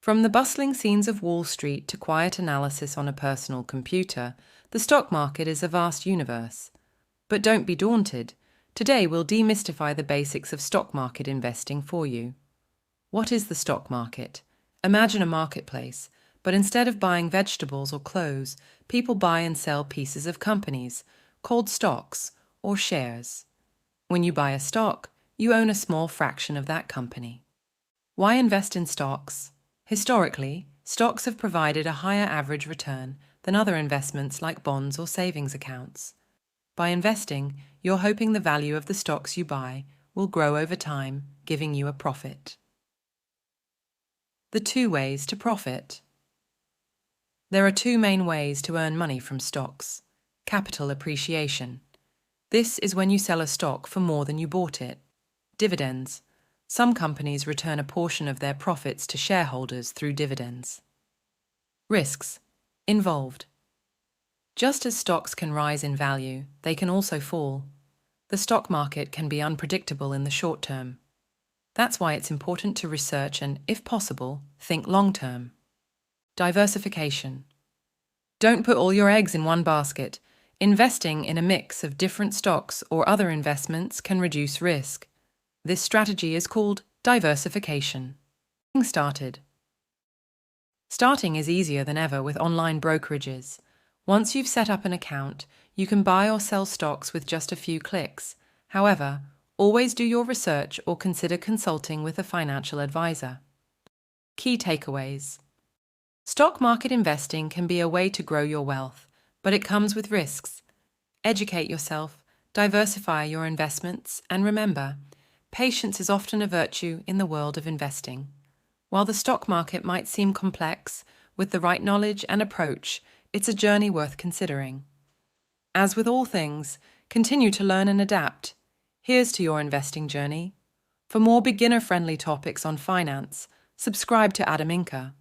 From the bustling scenes of Wall Street to quiet analysis on a personal computer, the stock market is a vast universe. But don't be daunted. Today we'll demystify the basics of stock market investing for you. What is the stock market? Imagine a marketplace, but instead of buying vegetables or clothes, people buy and sell pieces of companies, called stocks or shares. When you buy a stock, you own a small fraction of that company. Why invest in stocks? Historically, stocks have provided a higher average return than other investments like bonds or savings accounts. By investing, you're hoping the value of the stocks you buy will grow over time, giving you a profit. The 2 ways to profit. There are 2 main ways to earn money from stocks. Capital appreciation. This is when you sell a stock for more than you bought it. Dividends. Some companies return a portion of their profits to shareholders through dividends. Risks. Involved. Just as stocks can rise in value, they can also fall. The stock market can be unpredictable in the short term. That's why it's important to research and, if possible, think long-term. Diversification. Don't put all your eggs in one basket. Investing in a mix of different stocks or other investments can reduce risk. This strategy is called diversification. Getting started. Starting is easier than ever with online brokerages. Once you've set up an account, you can buy or sell stocks with just a few clicks. However, always do your research or consider consulting with a financial advisor. Key takeaways. Stock market investing can be a way to grow your wealth, but it comes with risks. Educate yourself, diversify your investments, and remember, patience is often a virtue in the world of investing. While the stock market might seem complex, with the right knowledge and approach, it's a journey worth considering. As with all things, continue to learn and adapt. Here's to your investing journey. For more beginner-friendly topics on finance, subscribe to Inca.